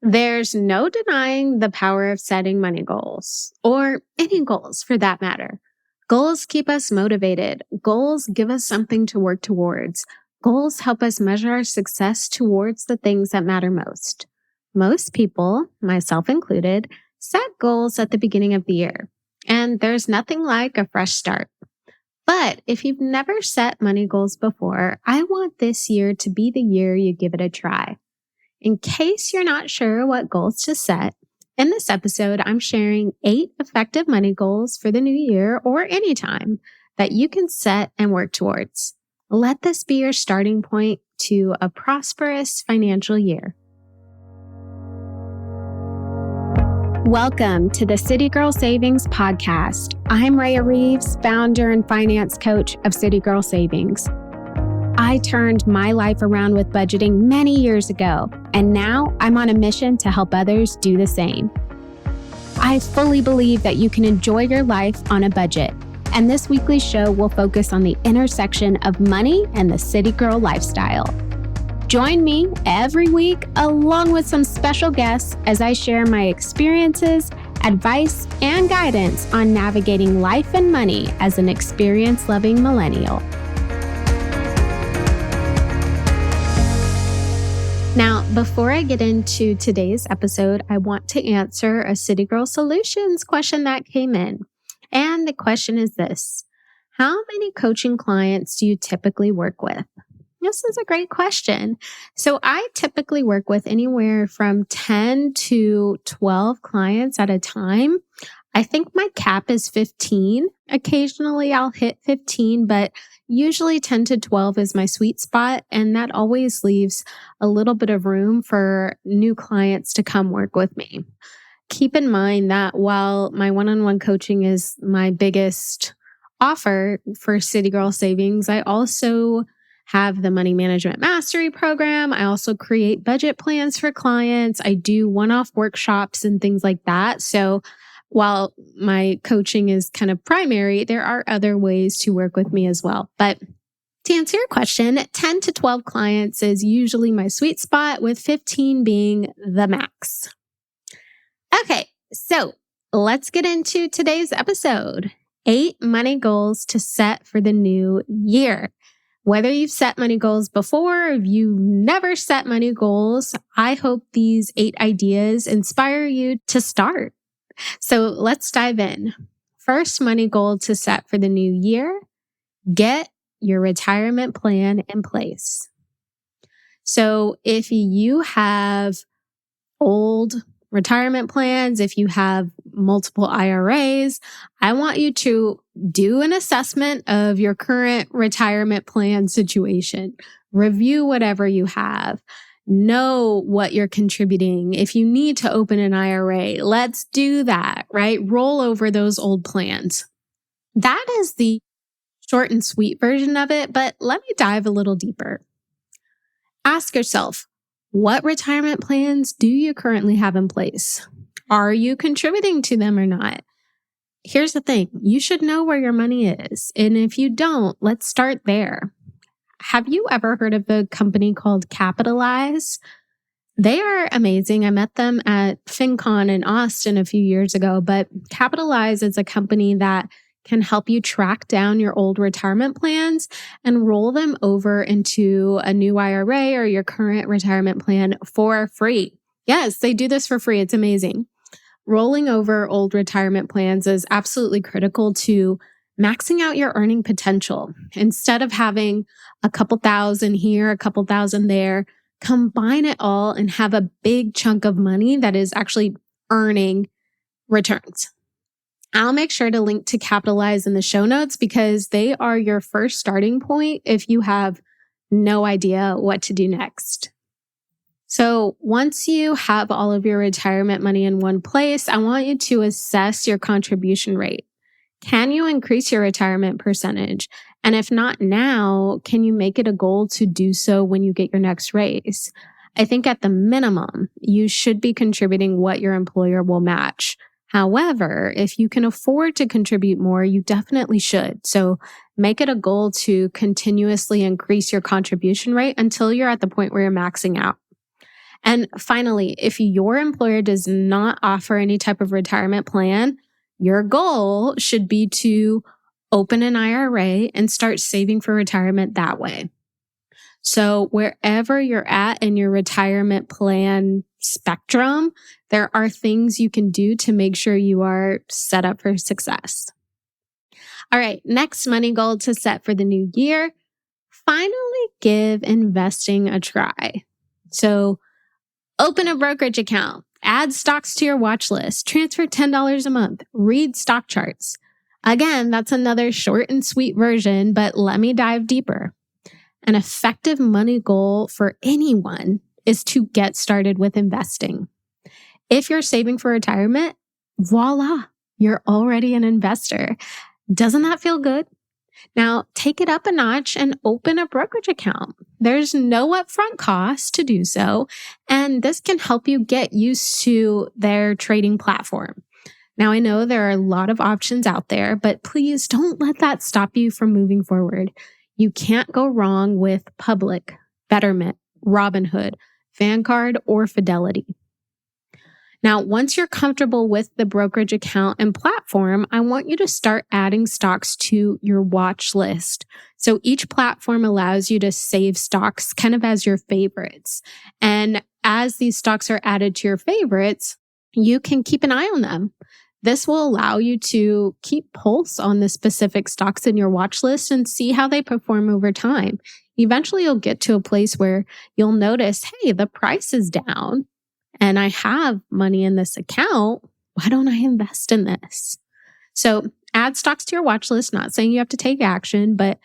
There's no denying the power of setting money goals, or any goals for that matter. Goals keep us motivated. Goals give us something to work towards. Goals help us measure our success towards the things that matter most. Most people, myself included, set goals at the beginning of the year, and there's nothing like a fresh start. But if you've never set money goals before, I want this year to be the year you give it a try. In case you're not sure what goals to set, in this episode, I'm sharing 8 effective money goals for the new year or anytime that you can set and work towards. Let this be your starting point to a prosperous financial year. Welcome to the City Girl Savings Podcast. I'm Raya Reeves, founder and finance coach of City Girl Savings. I turned my life around with budgeting many years ago, and now I'm on a mission to help others do the same. I fully believe that you can enjoy your life on a budget, and this weekly show will focus on the intersection of money and the city girl lifestyle. Join me every week along with some special guests as I share my experiences, advice, and guidance on navigating life and money as an experience-loving millennial. Now, before I get into today's episode, I want to answer a City Girl Solutions question that came in. And the question is this: how many coaching clients do you typically work with? This is a great question. So I typically work with anywhere from 10 to 12 clients at a time. I think my cap is 15. Occasionally I'll hit 15, but usually 10 to 12 is my sweet spot. And that always leaves a little bit of room for new clients to come work with me. Keep in mind that while my one-on-one coaching is my biggest offer for City Girl Savings, I also have the Money Management Mastery Program. I also create budget plans for clients. I do one-off workshops and things like that. So while my coaching is kind of primary, there are other ways to work with me as well. But to answer your question, 10 to 12 clients is usually my sweet spot, with 15 being the max. Okay, so let's get into today's episode. 8 money goals to set for the new year. Whether you've set money goals before, or if you've never set money goals, I hope these 8 ideas inspire you to start. So let's dive in. First money goal to set for the new year: get your retirement plan in place. So if you have old retirement plans, if you have multiple IRAs, I want you to do an assessment of your current retirement plan situation. Review whatever you have. Know what you're contributing. If you need to open an IRA, let's do that, right? Roll over those old plans. That is the short and sweet version of it, but let me dive a little deeper. Ask yourself, what retirement plans do you currently have in place? Are you contributing to them or not? Here's the thing, you should know where your money is. And if you don't, let's start there. Have you ever heard of a company called Capitalize? They are amazing. I met them at FinCon in Austin a few years ago, but Capitalize is a company that can help you track down your old retirement plans and roll them over into a new IRA or your current retirement plan for free. Yes, they do this for free. It's amazing. Rolling over old retirement plans is absolutely critical to maxing out your earning potential. Instead of having a couple thousand here, a couple thousand there, combine it all and have a big chunk of money that is actually earning returns. I'll make sure to link to Capitalize in the show notes because they are your first starting point if you have no idea what to do next. So once you have all of your retirement money in one place, I want you to assess your contribution rate. Can you increase your retirement percentage? And if not now, can you make it a goal to do so when you get your next raise? I think at the minimum, you should be contributing what your employer will match. However, if you can afford to contribute more, you definitely should. So make it a goal to continuously increase your contribution rate until you're at the point where you're maxing out. And finally, if your employer does not offer any type of retirement plan, your goal should be to open an IRA and start saving for retirement that way. So wherever you're at in your retirement plan spectrum, there are things you can do to make sure you are set up for success. All right, next money goal to set for the new year, finally give investing a try. So open a brokerage account, add stocks to your watch list, transfer $10 a month, read stock charts. Again, that's another short and sweet version, but let me dive deeper. An effective money goal for anyone is to get started with investing. If you're saving for retirement, voila, you're already an investor. Doesn't that feel good? Now, take it up a notch and open a brokerage account. There's no upfront cost to do so, and this can help you get used to their trading platform. Now, I know there are a lot of options out there, but please don't let that stop you from moving forward. You can't go wrong with Public, Betterment, Robinhood, Vanguard, or Fidelity. Now, once you're comfortable with the brokerage account and platform, I want you to start adding stocks to your watch list. So each platform allows you to save stocks kind of as your favorites. And as these stocks are added to your favorites, you can keep an eye on them. This will allow you to keep pulse on the specific stocks in your watch list and see how they perform over time. Eventually, you'll get to a place where you'll notice, hey, the price is down and I have money in this account. Why don't I invest in this? So add stocks to your watch list, not saying you have to take action, but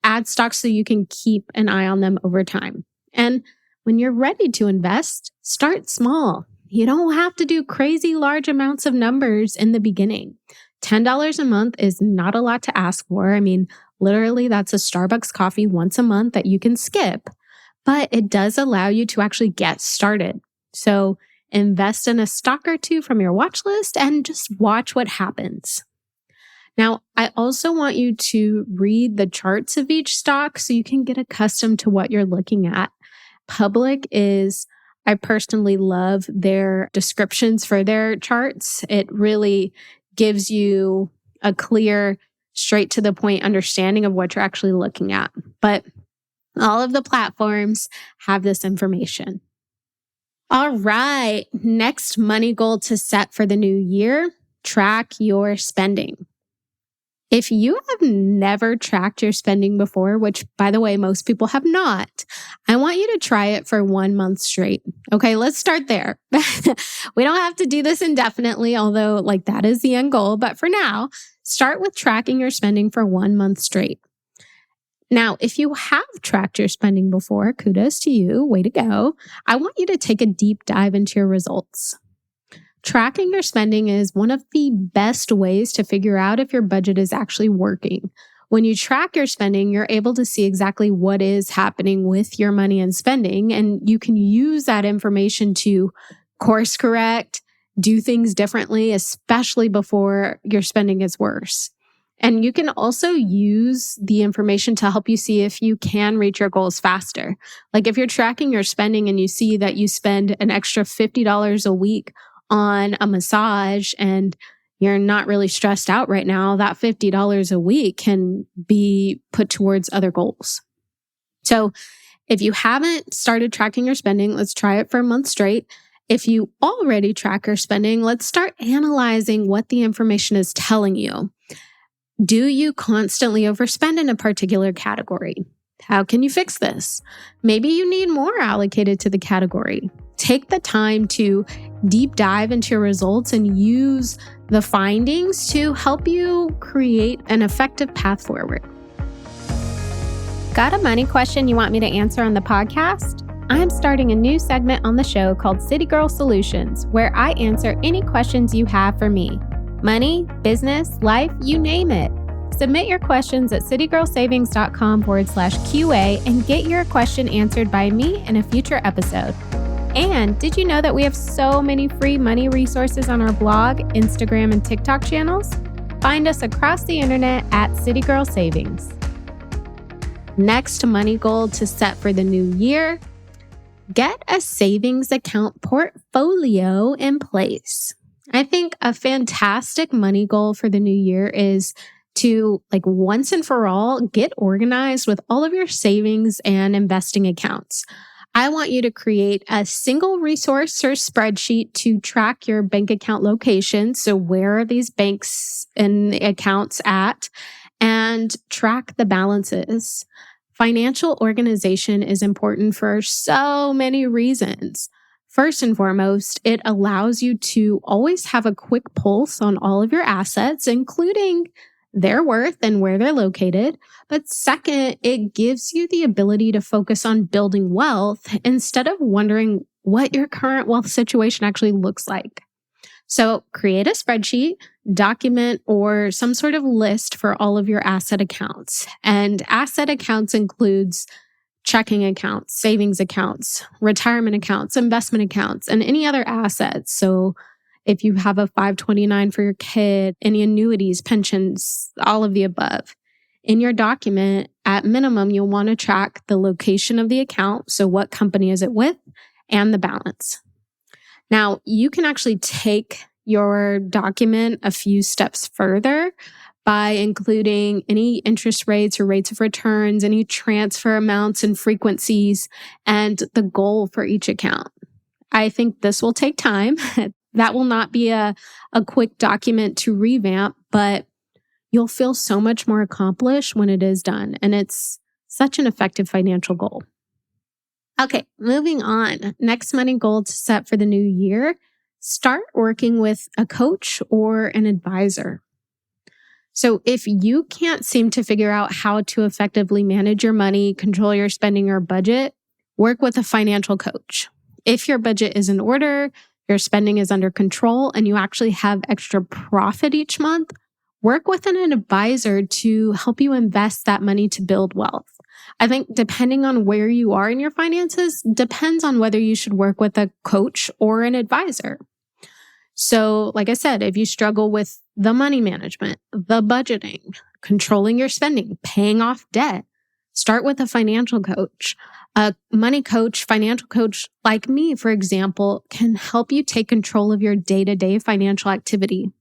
add stocks so you can keep an eye on them over time. And when you're ready to invest, start small. You don't have to do crazy large amounts of numbers in the beginning. $10 a month is not a lot to ask for. I mean, literally, that's a Starbucks coffee once a month that you can skip, but it does allow you to actually get started. So invest in a stock or two from your watch list and just watch what happens. Now, I also want you to read the charts of each stock so you can get accustomed to what you're looking at. Public I personally love their descriptions for their charts. It really gives you a clear, straight to the point understanding of what you're actually looking at. But all of the platforms have this information. All right, next money goal to set for the new year, track your spending. If you have never tracked your spending before, which by the way, most people have not, I want you to try it for 1 month straight. Okay, let's start there. We don't have to do this indefinitely, although that is the end goal. But for now, start with tracking your spending for 1 month straight. Now, if you have tracked your spending before, kudos to you, way to go. I want you to take a deep dive into your results. Tracking your spending is one of the best ways to figure out if your budget is actually working. When you track your spending, you're able to see exactly what is happening with your money and spending, and you can use that information to course correct, do things differently, especially before your spending gets worse. And you can also use the information to help you see if you can reach your goals faster. Like if you're tracking your spending and you see that you spend an extra $50 a week on a massage and you're not really stressed out right now, that $50 a week can be put towards other goals. So if you haven't started tracking your spending, let's try it for a month straight. If you already track your spending, let's start analyzing what the information is telling you. Do you constantly overspend in a particular category? How can you fix this? Maybe you need more allocated to the category. Take the time to deep dive into your results and use the findings to help you create an effective path forward. Got a money question you want me to answer on the podcast? I'm starting a new segment on the show called City Girl Solutions, where I answer any questions you have for me. Money, business, life, you name it. Submit your questions at citygirlsavings.com/QA and get your question answered by me in a future episode. And did you know that we have so many free money resources on our blog, Instagram, and TikTok channels? Find us across the internet at City Girl Savings. Next money goal to set for the new year, Get a savings account portfolio in place. I think a fantastic money goal for the new year is to, like, once and for all, get organized with all of your savings and investing accounts. I want you to create a single resource or spreadsheet to track your bank account location. So, where are these banks and accounts at? And track the balances. Financial organization is important for so many reasons. First and foremost, it allows you to always have a quick pulse on all of your assets, including their worth and where they're located. But second, it gives you the ability to focus on building wealth instead of wondering what your current wealth situation actually looks like. So create a spreadsheet, document, or some sort of list for all of your asset accounts. And asset accounts includes checking accounts, savings accounts, retirement accounts, investment accounts, and any other assets. So if you have a 529 for your kid, any annuities, pensions, all of the above. In your document, at minimum, you'll want to track the location of the account. So what company is it with and the balance. Now, you can actually take your document a few steps further by including any interest rates or rates of returns, any transfer amounts and frequencies, and the goal for each account. I think this will take time. That will not be a quick document to revamp, but you'll feel so much more accomplished when it is done. And it's such an effective financial goal. Okay, moving on. Next money goal to set for the new year. Start working with a coach or an advisor. So if you can't seem to figure out how to effectively manage your money, control your spending or budget, work with a financial coach. If your budget is in order, your spending is under control, and you actually have extra profit each month, work with an advisor to help you invest that money to build wealth. I think depending on where you are in your finances depends on whether you should work with a coach or an advisor. So, like I said, if you struggle with the money management, the budgeting, controlling your spending, paying off debt, start with a financial coach. A money coach, financial coach like me, for example, can help you take control of your day-to-day financial activity.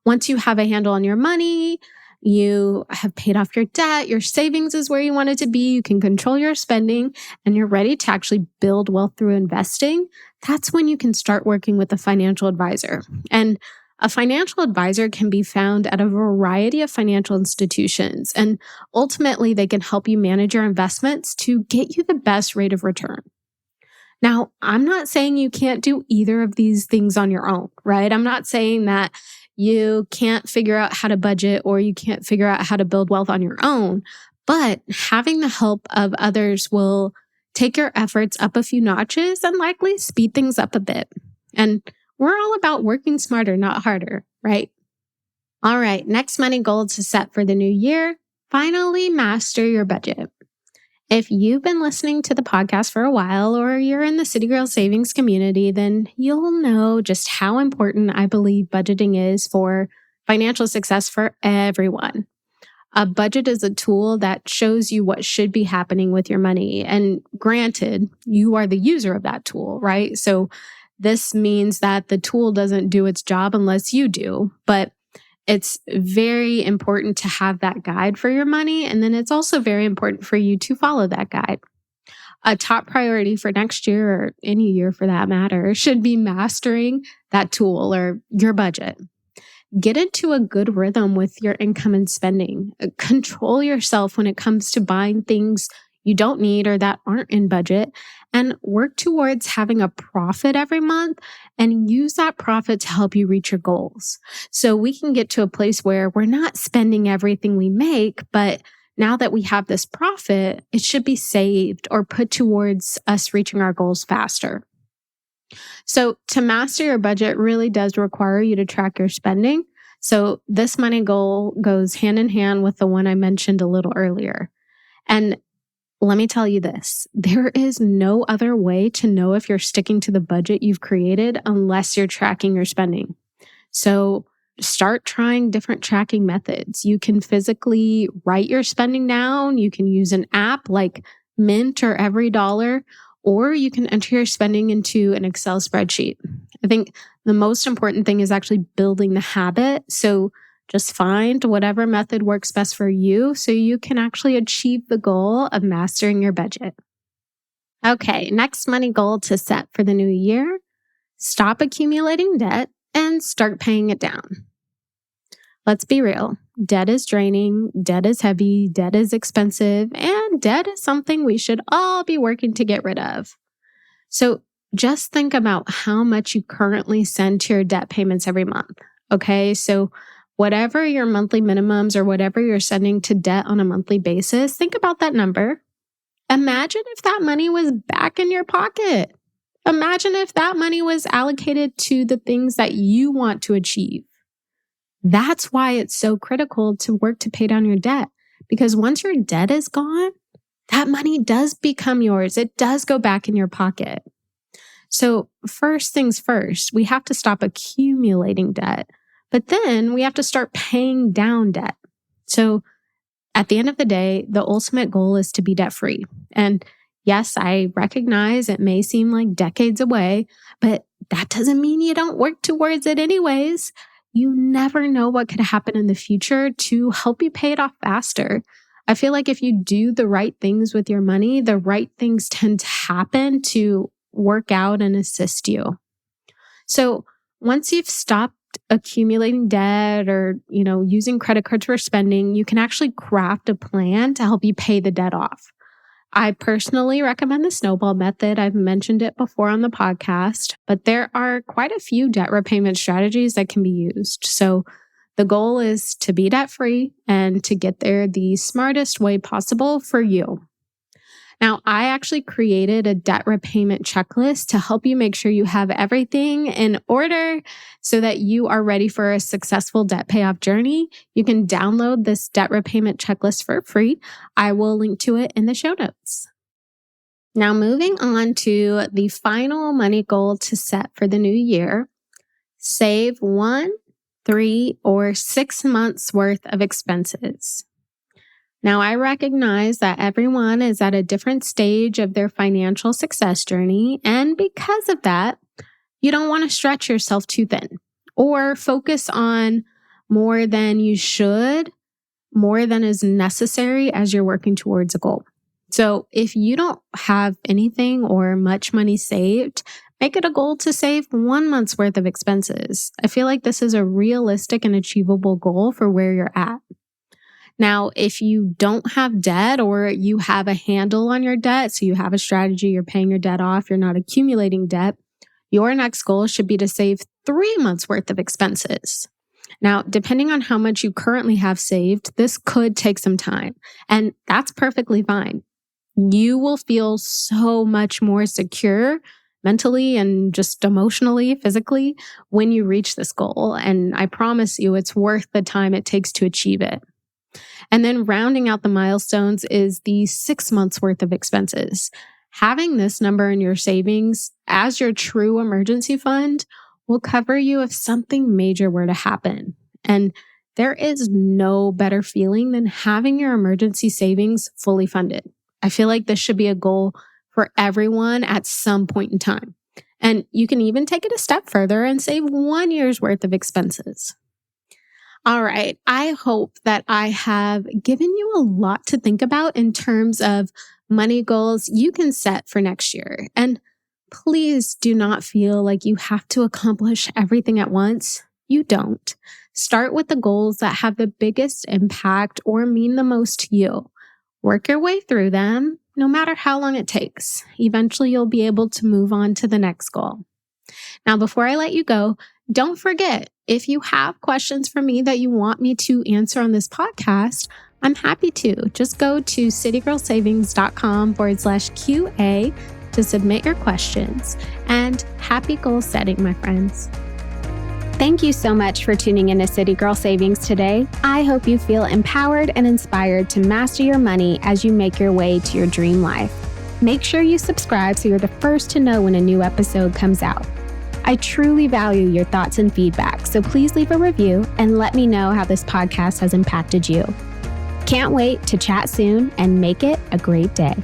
Once you have a handle on your money, you have paid off your debt, your savings is where you want it to be, you can control your spending, and you're ready to actually build wealth through investing, that's when you can start working with a financial advisor. And a financial advisor can be found at a variety of financial institutions, and ultimately they can help you manage your investments to get you the best rate of return. Now, I'm not saying you can't do either of these things on your own, right? I'm not saying that you can't figure out how to budget or you can't figure out how to build wealth on your own, but having the help of others will take your efforts up a few notches and likely speed things up a bit. And we're all about working smarter, not harder, right? All right, next money goal to set for the new year, finally master your budget. If you've been listening to the podcast for a while or you're in the City Girl Savings community, then you'll know just how important I believe budgeting is for financial success for everyone. A budget is a tool that shows you what should be happening with your money. And granted, you are the user of that tool, right? So this means that the tool doesn't do its job unless you do, but it's very important to have that guide for your money. And then it's also very important for you to follow that guide. A top priority for next year, or any year for that matter, should be mastering that tool or your budget. Get into a good rhythm with your income and spending. Control yourself when it comes to buying things you don't need or that aren't in budget, and work towards having a profit every month and use that profit to help you reach your goals. So we can get to a place where we're not spending everything we make, but now that we have this profit, it should be saved or put towards us reaching our goals faster. So to master your budget really does require you to track your spending. So this money goal goes hand in hand with the one I mentioned a little earlier. And let me tell you this, there is no other way to know if you're sticking to the budget you've created unless you're tracking your spending. So start trying different tracking methods. You can physically write your spending down. You can use an app like Mint or Every Dollar, or you can enter your spending into an Excel spreadsheet. I think the most important thing is actually building the habit. So just find whatever method works best for you so you can actually achieve the goal of mastering your budget. Okay, next money goal to set for the new year: stop accumulating debt and start paying it down. Let's be real. Debt is draining, debt is heavy, debt is expensive, and debt is something we should all be working to get rid of. So just think about how much you currently send to your debt payments every month. Okay, so whatever your monthly minimums or whatever you're sending to debt on a monthly basis, think about that number. Imagine if that money was back in your pocket. Imagine if that money was allocated to the things that you want to achieve. That's why it's so critical to work to pay down your debt, because once your debt is gone, that money does become yours. It does go back in your pocket. So first things first, we have to stop accumulating debt, but then we have to start paying down debt. So at the end of the day, the ultimate goal is to be debt-free. And yes, I recognize it may seem like decades away, but that doesn't mean you don't work towards it anyways. You never know what could happen in the future to help you pay it off faster. I feel like if you do the right things with your money, the right things tend to happen to work out and assist you. So once you've stopped accumulating debt or, using credit cards for spending, you can actually craft a plan to help you pay the debt off. I personally recommend the snowball method. I've mentioned it before on the podcast, but there are quite a few debt repayment strategies that can be used. So the goal is to be debt-free and to get there the smartest way possible for you. Now, I actually created a debt repayment checklist to help you make sure you have everything in order so that you are ready for a successful debt payoff journey. You can download this debt repayment checklist for free. I will link to it in the show notes. Now, moving on to the final money goal to set for the new year: save 1, 3, or 6 months worth of expenses. Now, I recognize that everyone is at a different stage of their financial success journey, and because of that, you don't want to stretch yourself too thin or focus on more than you should, more than is necessary as you're working towards a goal. So if you don't have anything or much money saved, make it a goal to save 1 month's worth of expenses. I feel like this is a realistic and achievable goal for where you're at. Now, if you don't have debt or you have a handle on your debt, so you have a strategy, you're paying your debt off, you're not accumulating debt, your next goal should be to save 3 months worth of expenses. Now, depending on how much you currently have saved, this could take some time, and that's perfectly fine. You will feel so much more secure mentally and just emotionally, physically when you reach this goal. And I promise you, it's worth the time it takes to achieve it. And then rounding out the milestones is the 6 months worth of expenses. Having this number in your savings as your true emergency fund will cover you if something major were to happen. And there is no better feeling than having your emergency savings fully funded. I feel like this should be a goal for everyone at some point in time. And you can even take it a step further and save 1 year's worth of expenses. All right, I hope that I have given you a lot to think about in terms of money goals you can set for next year. And please do not feel like you have to accomplish everything at once. You don't. Start with the goals that have the biggest impact or mean the most to you. Work your way through them, no matter how long it takes. Eventually, you'll be able to move on to the next goal. Now, before I let you go, don't forget, if you have questions for me that you want me to answer on this podcast, I'm happy to. Just go to citygirlsavings.com/QA to submit your questions. And happy goal setting, my friends. Thank you so much for tuning in to City Girl Savings today. I hope you feel empowered and inspired to master your money as you make your way to your dream life. Make sure you subscribe so you're the first to know when a new episode comes out. I truly value your thoughts and feedback, so please leave a review and let me know how this podcast has impacted you. Can't wait to chat soon and make it a great day.